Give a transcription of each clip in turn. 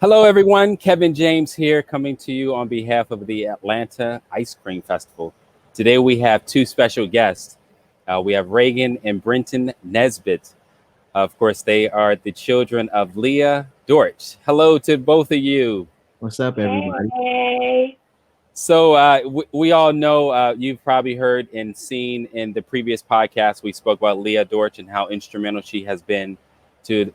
Hello, everyone. Kevin James here, coming to you on behalf of the Atlanta Ice Cream Festival. Today, we have two special guests. We have Regan and Brenton Nesbit. Of course, they are the children of Leah Dortch. Hello to both of you. What's up, everybody? Hey. So, we all know you've probably heard and seen in the previous podcast, we spoke about Leah Dortch and how instrumental she has been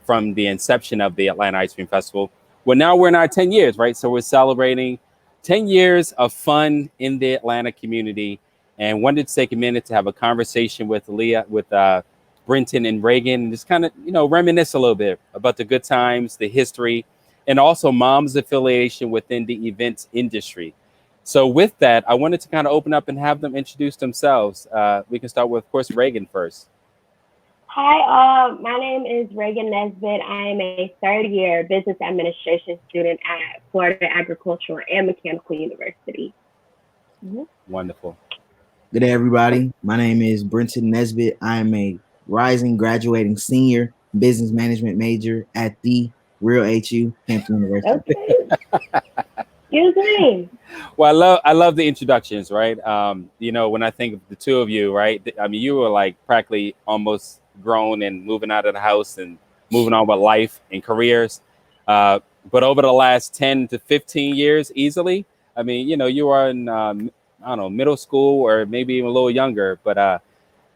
from the inception of the Atlanta Ice Cream Festival. Well, now we're in our 10 years, right? So we're celebrating 10 years of fun in the Atlanta community, and wanted to take a minute to have a conversation with Leah, with Brenton and Regan, and just kind of, reminisce a little bit about the good times, the history, and also mom's affiliation within the events industry. So with that, I wanted to kind of open up and have them introduce themselves. We can start with, of course, Regan first. Hi, my name is Regan Nesbit. I am a third-year business administration student at Florida Agricultural and Mechanical University. Mm-hmm. Wonderful. Good day, everybody. My name is Brenton Nesbit. I am a rising graduating senior business management major at the Real HU, Hampton University. Okay. Excuse me. Well, I love the introductions, right? When I think of the two of you, right? I mean, you were like practically almost grown and moving out of the house and moving on with life and careers. But over the last 10 to 15 years, easily, I mean, you are in, I don't know, middle school or maybe even a little younger, but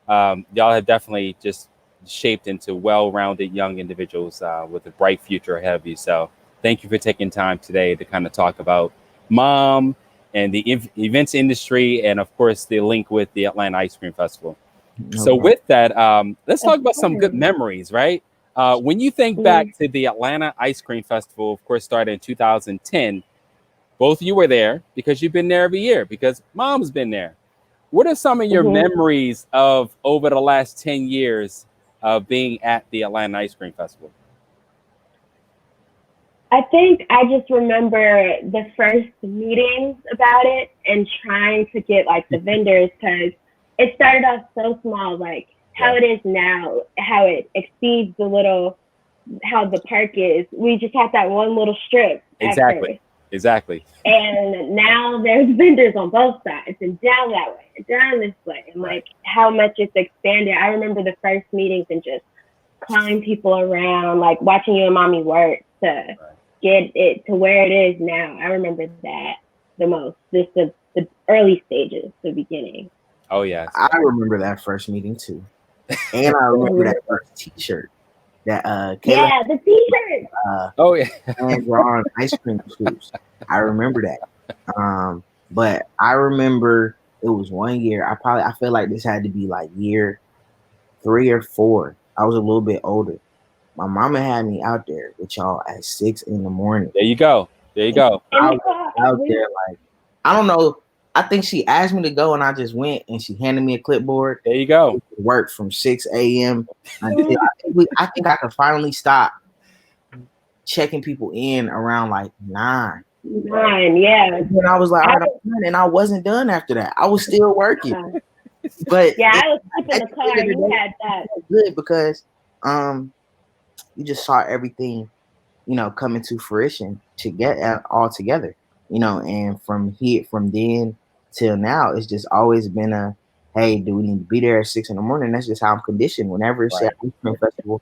y'all have definitely just shaped into well-rounded young individuals with a bright future ahead of you. So thank you for taking time today to kind of talk about mom and the events industry, and of course the link with the Atlanta Ice Cream Festival. So with that, let's talk about some good memories, right? When you think back to the Atlanta Ice Cream Festival, of course, started in 2010, both of you were there because you've been there every year because mom's been there. What are some of your memories of over the last 10 years of being at the Atlanta Ice Cream Festival? I think I just remember the first meetings about it and trying to get like the vendors, because it started off so small, like how it is now, how it exceeds how the park is. We just had that one little strip. Exactly. And now there's vendors on both sides and down that way and down this way, and like how much it's expanded. I remember the first meetings and just calling people around, like watching you and mommy work to get it to where it is now. I remember that the most. This the early stages, the beginning. Oh yeah, I remember that first meeting too, and I remember that first T-shirt. That the T-shirt. And we're on ice cream scoops. I remember that. But I remember it was one year. I feel like this had to be like year 3 or 4. I was a little bit older. My mama had me out there with y'all at 6 in the morning. There you go. I was out there like, I don't know. I think she asked me to go and I just went, and she handed me a clipboard. There you go. Worked from 6 a.m. until I think I could finally stop checking people in around like 9. 9, yeah. And I was like, all right, I'm done, and I wasn't done after that. I was still working. But I was in the car. You had that. Good because you just saw everything, coming to fruition to get all together, and from then till now, it's just always been hey, do we need to be there at 6 in the morning? That's just how I'm conditioned. Whenever it's at Ice Cream Festival,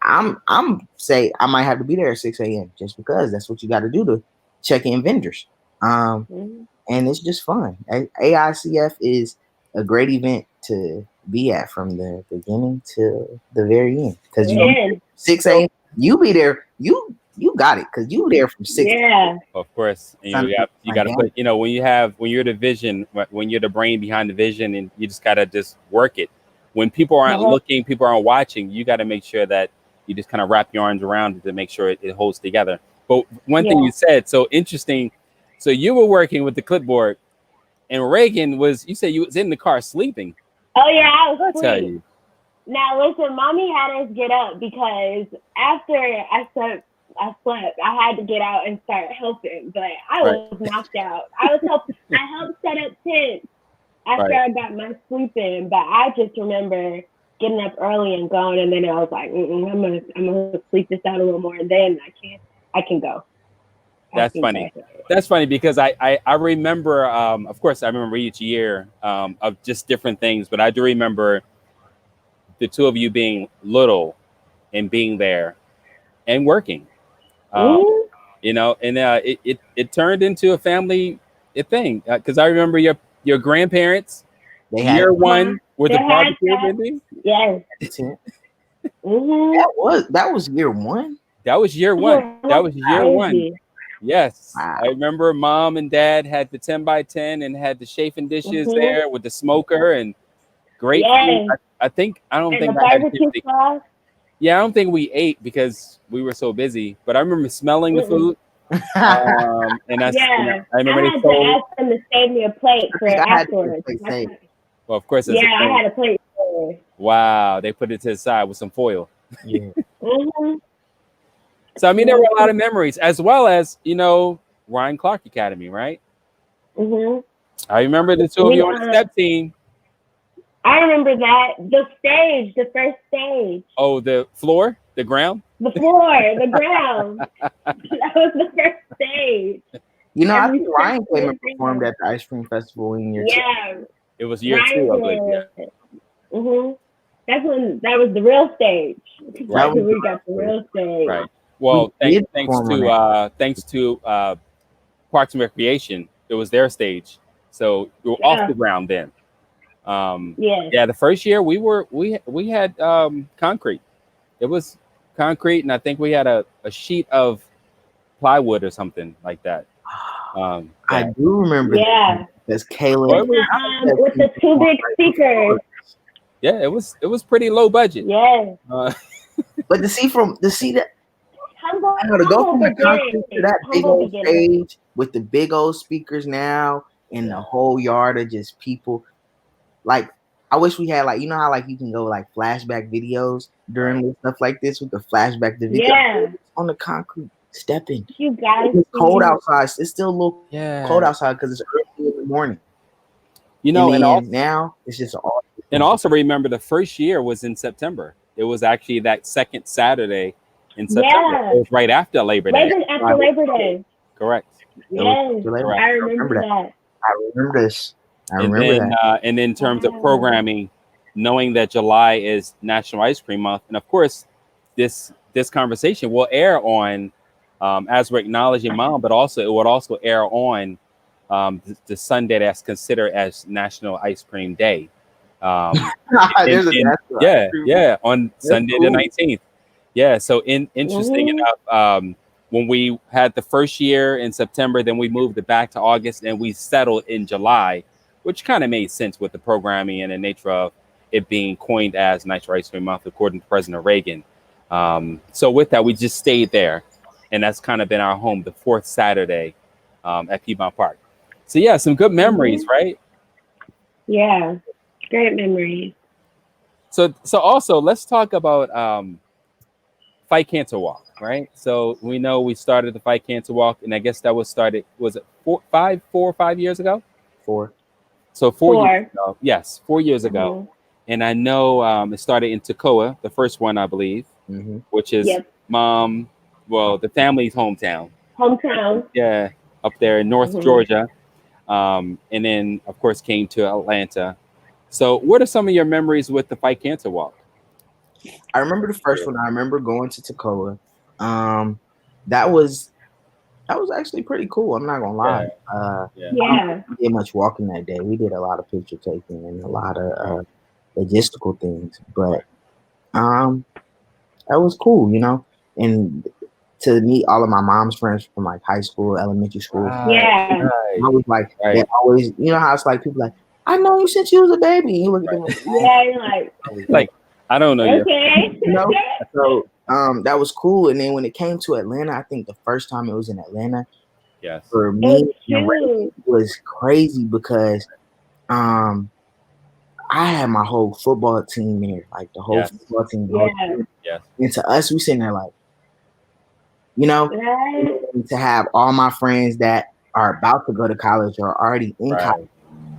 I'm say I might have to be there at 6 a.m. just because that's what you got to do to check in vendors. And it's just fun. AICF is a great event to be at from the beginning to the very end. Because 6 a.m. you be there, you got it because you were there from 6. Yeah, of course. And you got to put, when you're the vision, when you're the brain behind the vision, and you just got to just work it. When people aren't looking, people aren't watching, you got to make sure that you just kind of wrap your arms around it to make sure it holds together. But one thing you said, so interesting. So you were working with the clipboard, and Regan you said you was in the car sleeping. Oh yeah, I was tell you. Now listen, mommy had us get up because after I slept, I had to get out and start helping, but I was knocked out. I helped set up tents after I got my sleep in, but I just remember getting up early and going, and then I was like, I'm gonna sleep this out a little more, and then I can go. That's funny. That's funny because I remember, of course, I remember each year of just different things, but I do remember the two of you being little and being there and working. Um, Mhm. and it turned into a family thing because I remember your grandparents They had year one with They the had barbecue that. ending. Yes. the tent. Mhm. That was year one. That was year one. That was year one. Crazy. Yes, Wow. I remember mom and dad had the 10 by 10 and had the chafing dishes Mhm. there with the smoker and great food. Yes. I don't And the think I had a chance barbecue to. sauce. Yeah, I don't think we ate because we were so busy. But I remember smelling the Mm-mm. food. And Yeah. I remember I they had to told. ask them to save me a plate I for think I had to afterwards. play safe. Well, of course, as Yeah, a I thing. had a plate for. Wow, they put it to the side with some foil. Yeah. Mhm. So I mean, there were a lot of memories, as well as Ryan Clark Academy, right? Mhm. I remember the two of you on the step team. I remember that the stage, the first stage, Oh, the floor, the ground. the floor, the ground. That was the first stage. You know, I Every think Ryan came and step was performed there. at the ice cream festival in year two. Yeah, It was year Ryan 2, I believe. Yeah. did. Mhm. That's when that was the real stage. That That's was when we got the real stage. Right. Well, We did thanks perform on to Parks and Recreation. It was their stage, so we were off Yeah. the ground then. Yes. Yeah, the first year we had concrete. It was concrete, and I think we had a sheet of plywood or something like that. I Yeah. do remember Yeah. because Caleb Well, it was- With the two big speakers. yeah, it was pretty low budget. Yes. but to see that Humble, I know to go humble from the concrete to that big Humble old beginning. stage with the big old speakers now and the whole yard of just people. Like I wish we had how you can go flashback videos during stuff like this with the flashback the video Yeah. on the concrete stepping. You guys. It's cold outside. It's still a little Yeah. cold outside because it's early in the morning. And Now it's just all. And also remember the first year was in September. It was actually that second Saturday in September. Yeah. It was right after Labor Day. After Labor Day. Correct. Yes. Correct. I remember that. I remember this. And then in terms of programming, knowing that July is National Ice Cream Month, and of course, this conversation will air on as we're acknowledging Mom, but also it would also air on the Sunday that's considered as National Ice Cream Day. On Sunday the 19th. Yeah, so interesting enough, when we had the first year in September, then we moved it back to August, and we settled in July, which kind of made sense with the programming and the nature of it being coined as National Ice Cream Month, according to President Reagan. So with that, we just stayed there, and that's kind of been our home, the fourth Saturday at Piedmont Park. So yeah, some good memories, right? Yeah, great memories. So also let's talk about Fight Cancer Walk, right? So we know we started the Fight Cancer Walk, and I guess that was started, was it 4 or 5 years ago? 4. So 4 years ago. Yes, 4 years ago. And I know it started in Toccoa, the first one, I believe, which is the family's hometown. Yeah, up there in North Georgia. And then, of course, came to Atlanta. So what are some of your memories with the Fight Cancer Walk? I remember the first one. I remember going to Toccoa. That was actually pretty cool. I'm not gonna lie. We did much walking that day. We did a lot of picture taking and a lot of logistical things, but that was cool, and to meet all of my mom's friends from high school, elementary school. I was they always, how it's people I know you since you was a baby. You look at them you're I don't know okay. So that was cool. And then when it came to Atlanta, I think the first time it was in Atlanta, for me, it was crazy because I had my whole football team there, the whole football team. And to us, we sitting there to have all my friends that are about to go to college or already in college,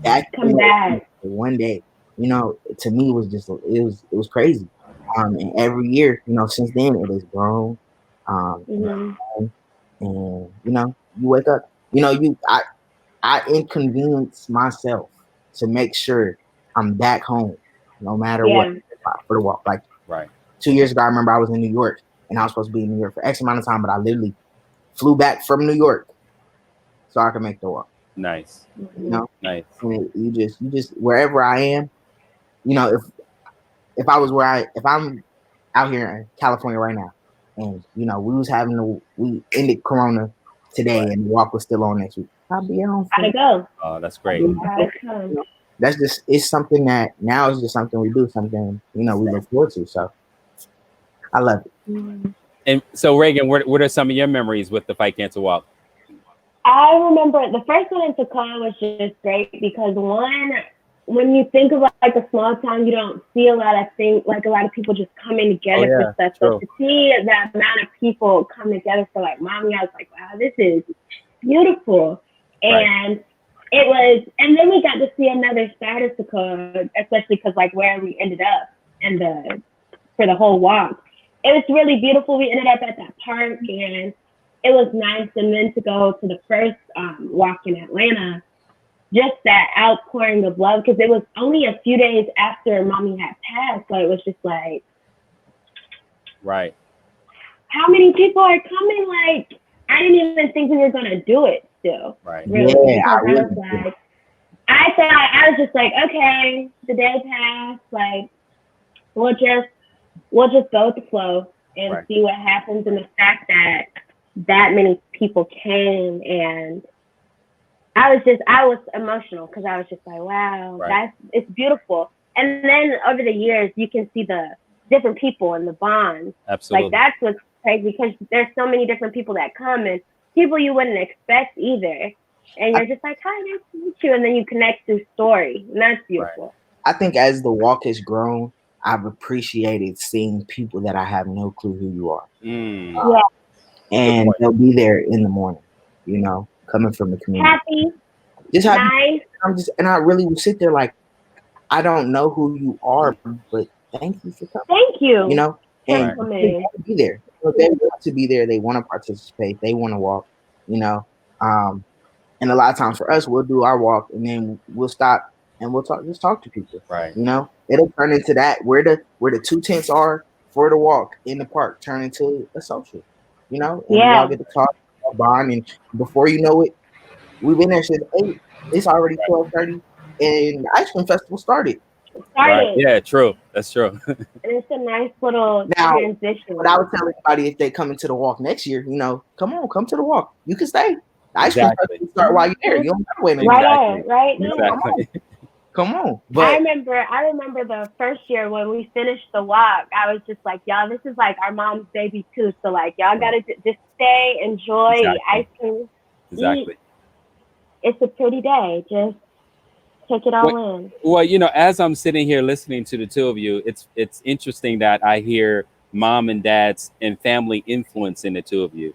that come back one day, to me was just it was crazy. And every year, since then it has grown. and you wake up. I inconvenience myself to make sure I'm back home, no matter what, Yeah. for the walk. Like Right. 2 years ago, I remember I was in New York, and I was supposed to be in New York for X amount of time, but I literally flew back from New York so I could make the walk. Nice. Nice. And you just wherever I am, if I'm out here in California right now, and we ended Corona today, Right. and the walk was still on next week, I'll be on. Gotta go. Oh, that's great. Gotta come. That's just, it's something that now is just something we do, something we look forward to. So I love it. And so, Regan, what are some of your memories with the Fight Cancer Walk? I remember the first one in Tacoma was just great because when you think of like a small town, you don't see a lot of things, like a lot of people just coming together for stuff. So to see that amount of people come together for like Mommy, I was like, wow, this is beautiful. And it was, and then we got to see another side of Tacoma, especially because like where we ended up for the whole walk. It was really beautiful. We ended up at that park, and it was nice. And then to go to the first walk in Atlanta, just that outpouring of love, because it was only a few days after Mommy had passed. So it was just like, right. How many people are coming? Like, I didn't even think we were going to do it still. Right. Really. Yeah, I was just like, okay, the day passed. Like, we'll just go with the flow and see what happens. And the fact that many people came, and I was emotional because I was just like, wow, it's beautiful. And then over the years, you can see the different people and the bonds. Absolutely. Like, that's what's crazy, because there's so many different people that come, and people you wouldn't expect either. And you're just like, hi, nice to meet you. And then you connect through story. And that's beautiful. I think as the walk has grown, I've appreciated seeing people that I have no clue who you are. And they'll be there in the morning, coming from the community. Happy. Just happy. Nice. I really will sit there like, I don't know who you are, but thank you for coming. Thank you. And they want to be there. They want to be there. They want to participate. They want to walk, and a lot of times for us, we'll do our walk and then we'll stop and we'll talk to people. Right. It'll turn into that where the 2 tents are for the walk in the park turn into a social, and we all get to talk, bond, and before you know it, we've been there since 8. It's already 12:30, and the ice cream festival started. Right. Yeah, true. That's true. And it's a nice little transition. But I would tell everybody, if they come into the walk next year, come to the walk. You can stay. The ice cream festival start while you're there. You don't have to wait. Right. Exactly. Come on. But I remember the first year when we finished the walk, I was just like, y'all, this is like our mom's baby too. So like, y'all gotta just stay, enjoy, ice cream. Exactly. Eat. It's a pretty day. Just take it all in. Well, as I'm sitting here listening to the two of you, it's interesting that I hear mom and dad's and family influence in the two of you.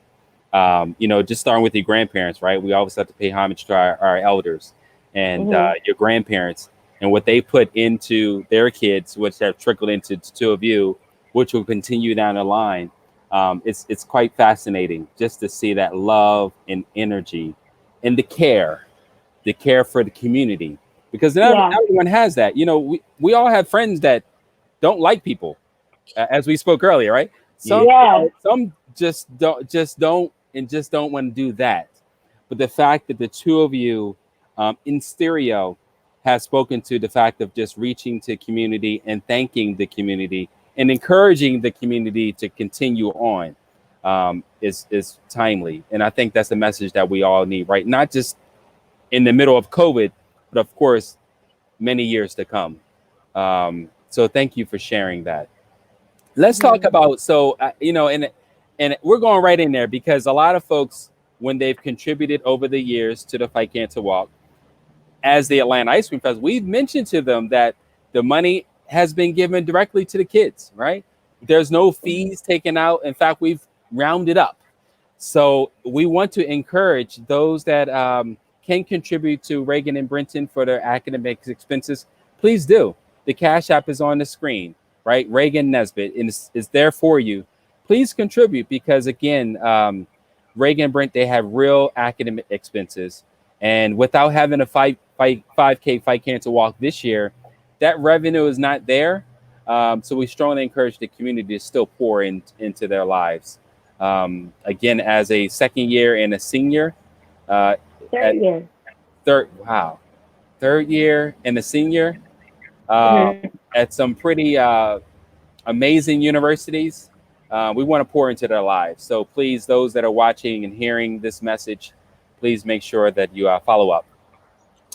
Just starting with your grandparents, right? We always have to pay homage to our elders and your grandparents and what they put into their kids, which have trickled into the two of you, which will continue down the line. It's quite fascinating just to see that love and energy and the care for the community, because everyone has that. We all have friends that don't like people, as we spoke earlier, right? Some just don't want to do that. But the fact that the two of you in stereo has spoken to the fact of just reaching to community and thanking the community and encouraging the community to continue on is timely. And I think that's a message that we all need, right? Not just in the middle of COVID, but of course, many years to come. So thank you for sharing that. Let's talk about, and we're going right in there because a lot of folks, when they've contributed over the years to the Fight Cancer Walk, as the Atlanta Ice Cream Fest, we've mentioned to them that the money has been given directly to the kids, right? There's no fees taken out. In fact, we've rounded up. So we want to encourage those that can contribute to Regan and Brenton for their academic expenses. Please do. The Cash App is on the screen, right? Regan Nesbit is there for you. Please contribute because, again, Reagan and Brent, they have real academic expenses. And without having a 5K fight cancer walk this year, that revenue is not there. So we strongly encourage the community to still pour into their lives. Again, as a second year and a senior, Third year. Third year and a senior at some pretty amazing universities. We want to pour into their lives. So please, those that are watching and hearing this message, please make sure that you follow up.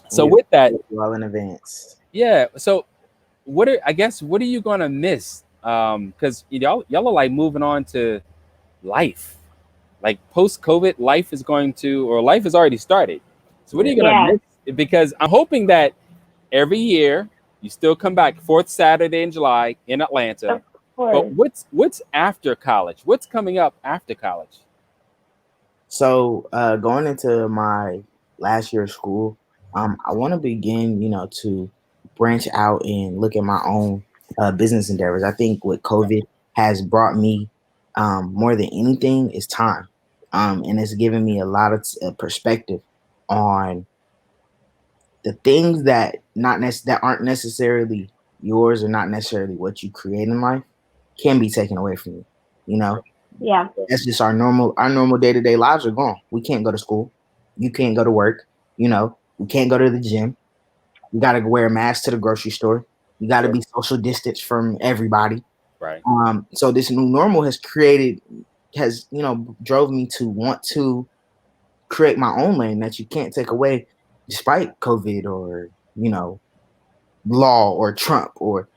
So with that, well in advance. Yeah. So what are you gonna miss? Because y'all are like moving on to life. Like post-COVID, life has already started. So what are you gonna miss? Because I'm hoping that every year you still come back fourth Saturday in July in Atlanta. But what's after college? What's coming up after college? So going into my last year of school, I want to begin, to branch out and look at my own business endeavors. I think what COVID has brought me more than anything is time. And it's given me a lot of perspective on the things that that aren't necessarily yours or not necessarily what you create in life can be taken away from you. Yeah. That's just our normal day-to-day lives are gone. We can't go to school. You can't go to work. We can't go to the gym. You got to wear a mask to the grocery store. You got to be social distance from everybody. Right. So this new normal has drove me to want to create my own lane that you can't take away despite COVID or, law or Trump or,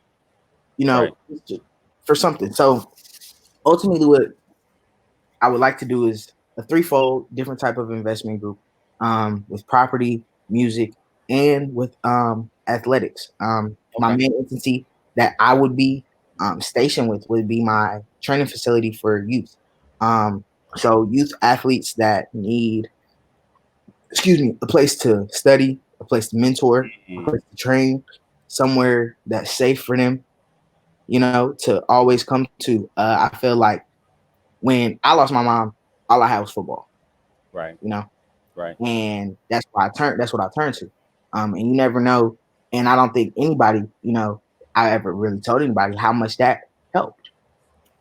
for something. So ultimately what I would like to do is a threefold different type of investment group with property, music, and with athletics. My main entity that I would be stationed with would be my training facility for youth. So youth athletes that need, a place to study, a place to mentor, a place to train, somewhere that's safe for them, to always come to. I feel like when I lost my mom, all I had was football. Right. Right. And that's what I turned to. And you never know. And I don't think anybody, I ever really told anybody how much that helped.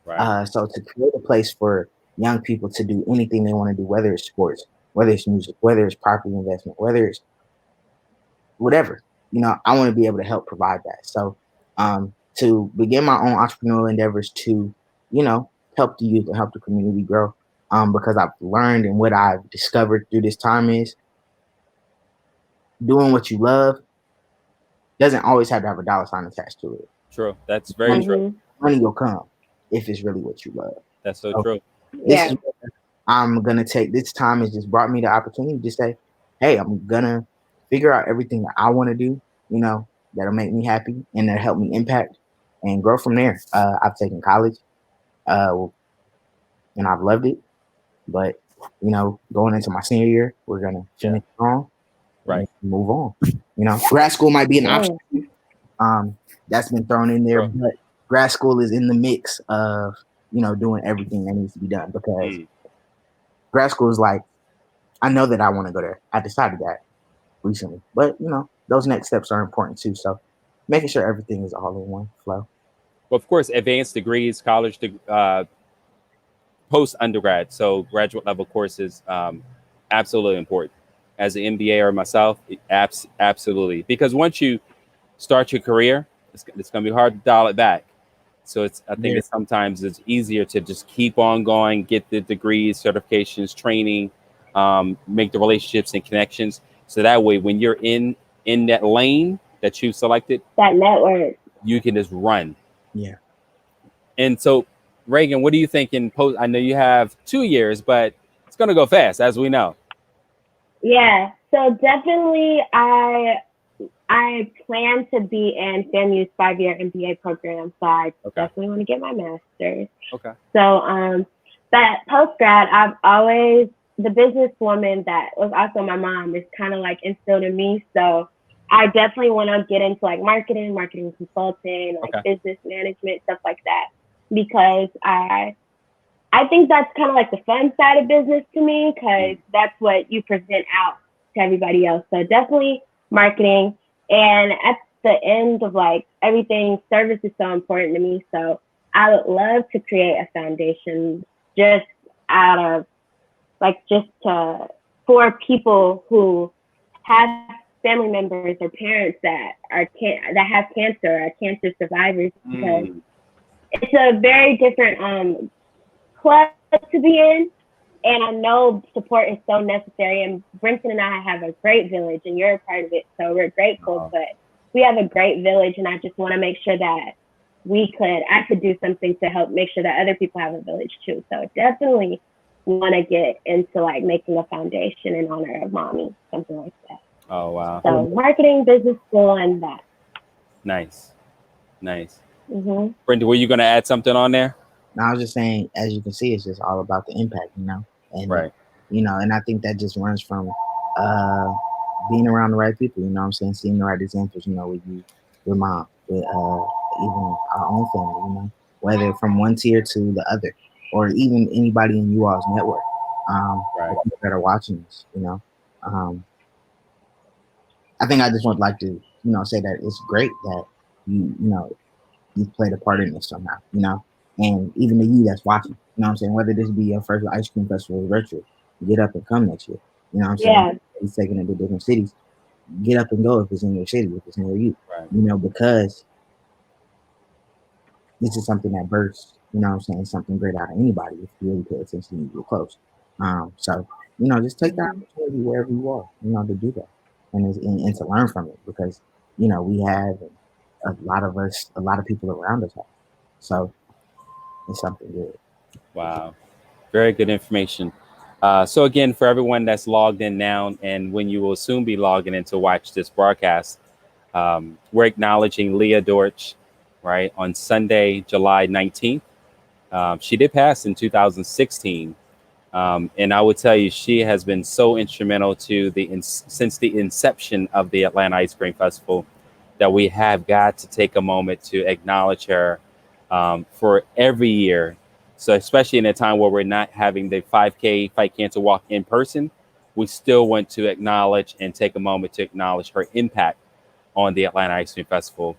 Right. So to create a place for young people to do anything they want to do, whether it's sports, whether it's music, whether it's property investment, whether it's whatever, I want to be able to help provide that. So to begin my own entrepreneurial endeavors to, help the youth and help the community grow. Because I've learned and what I've discovered through this time is doing what you love doesn't always have to have a dollar sign attached to it. True. That's very true. Money will come if it's really what you love. That's so true. This is what I'm going to take. This time has just brought me the opportunity to say, hey, I'm going to figure out everything that I want to do, that'll make me happy and that'll help me impact and grow from there. I've taken college and I've loved it. But, going into my senior year, we're going to finish strong. Right. Move on. Grad school might be an option. That's been thrown in there, but grad school is in the mix of, doing everything that needs to be done because grad school is like, I know that I want to go there. I decided that recently, but those next steps are important too. So making sure everything is all in one flow. Well, of course, advanced degrees, college, post undergrad, so graduate level courses, absolutely important. As an MBA or myself, absolutely, because once you start your career, it's going to be hard to dial it back. So I think sometimes it's easier to just keep on going, get the degrees, certifications, training, make the relationships and connections. So that way, when you're in that lane that you've selected, that network, you can just run. Yeah. And so, Reagan, what do you think in post? I know you have 2 years, but it's going to go fast, as we know. Yeah. So definitely, I plan to be in FAMU's 5-year MBA program, so I definitely want to get my master's. Okay. So, but post-grad, I've always, the businesswoman that was also my mom is kind of like instilled in me. So I definitely want to get into like marketing consulting, like business management, stuff like that, because I I think that's kind of like the fun side of business to me, because that's what you present out to everybody else. So definitely marketing. And at the end of like everything, service is so important to me. So I would love to create a foundation just out of like for people who have family members or parents that have cancer, or cancer survivors, because it's a very different club to be in, and I know support is so necessary. And Brenton and I have a great village, and you're a part of it, so we're grateful. But we have a great village, and I just want to make sure that I could do something to help make sure that other people have a village too. So definitely want to get into like making a foundation in honor of mommy, something like that. Oh wow! So marketing, business school, and that. Nice. Brenda, were you going to add something on there? No, I was just saying, as you can see, it's just all about the impact, and right. And I think that just runs from being around the right people, what I'm saying, seeing the right examples, with you, with mom, with even our own family, whether from one tier to the other, or even anybody in you all's network, right. that are watching this, I think I just would like to, say that it's great that you played a part in this somehow, and even the you that's watching, what I'm saying, whether this be your first ice cream festival virtual, get up and come next year, what I'm saying. Yeah. He's taking it to different cities. Get up and go if it's in your city, if it's near you, right. Because this is something that bursts, what I'm saying, something great out of anybody if you really pay attention and you're close. So, just take that opportunity wherever you are, to do that and to learn from it, because, we have a lot of people around us have. So it's something good. Wow. Very good information. So again, for everyone that's logged in now, and when you will soon be logging in to watch this broadcast, we're acknowledging Leah Dortch, right, on Sunday, July 19th. She did pass in 2016. And I would tell you, she has been so instrumental to since the inception of the Atlanta Ice Cream Festival, that we have got to take a moment to acknowledge her for every year. So especially in a time where we're not having the 5K Fight Cancer Walk in person, we still want to acknowledge and take a moment to acknowledge her impact on the Atlanta Ice Cream Festival.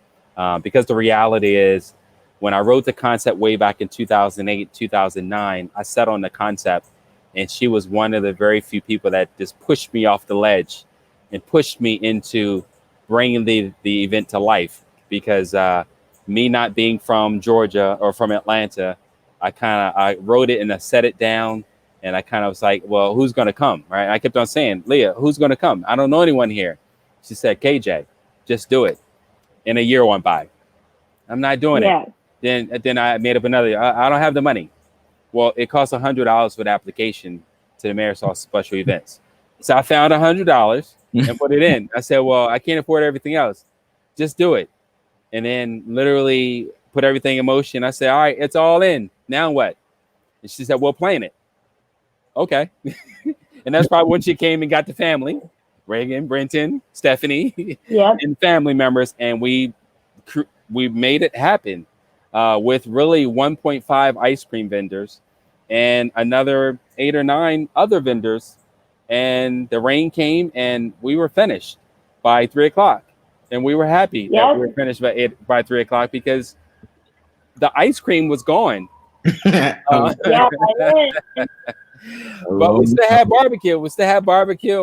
Because the reality is, when I wrote the concept way back in 2008, 2009, I sat on the concept, and she was one of the very few people that just pushed me off the ledge and pushed me into bringing the event to life. Because me not being from Georgia or from Atlanta, I wrote it and I set it down, and I kind of was like, well, who's going to come? Right. I kept on saying, Leah, who's going to come? I don't know anyone here. She said, KJ, just do it. And a year went by. I'm not doing it. Then I made up another. I don't have the money. Well, it costs $100 for the application to the Mayor's Office Special Events. So I found $100 and put it in. I said, well, I can't afford everything else. Just do it. And then literally put everything in motion. I said, all right, it's all in. Now what? And she said, well, plan it. Okay. And that's probably when she came and got the family, Reagan, Brenton, Stephanie, and family members. And we made it happen with really 1.5 ice cream vendors and another 8 or 9 other vendors. And the rain came and we were finished by 3 o'clock. And we were happy that we were finished by 3 o'clock, because the ice cream was gone. But we still had barbecue. And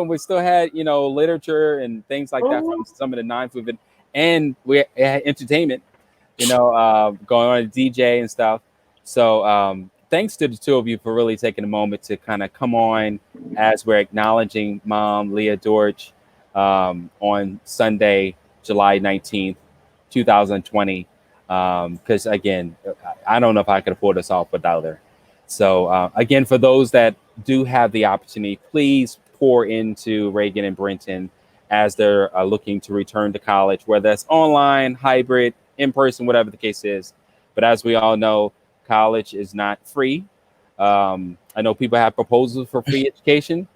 we still had, literature and things like that from some of the non-food. And we had entertainment, going on a DJ and stuff. So thanks to the two of you for really taking a moment to kind of come on as we're acknowledging Mom Leah Dortch on Sunday, July 19th, 2020. Because again, I don't know if I could afford us off without her. So again, for those that do have the opportunity, please pour into Reagan and Brenton as they're looking to return to college, whether that's online, hybrid, in person, whatever the case is. But as we all know, college is not free. I know people have proposals for free education.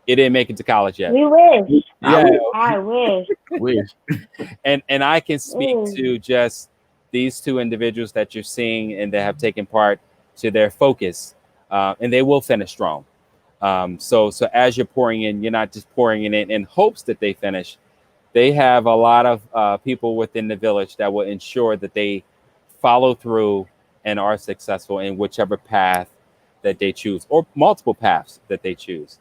It didn't make it to college yet. We wish. Yeah, I wish. And I can speak to just these two individuals that you're seeing and that have taken part to their focus and they will finish strong. So as you're pouring in, you're not just pouring it in hopes that they finish. They have a lot of people within the village that will ensure that they follow through and are successful in whichever path that they choose, or multiple paths that they choose.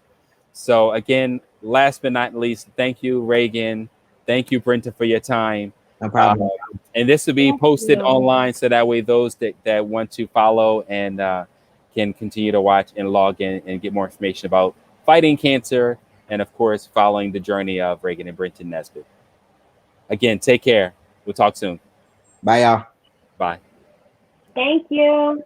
So again, last but not least, thank you, Regan. Thank you, Brenton, for your time. No problem. And this will be Thank posted you. online, so that way those that want to follow and can continue to watch and log in and get more information about fighting cancer, and of course, following the journey of Regan and Brenton Nesbit. Again, take care. We'll talk soon. Bye, y'all. Bye. Thank you.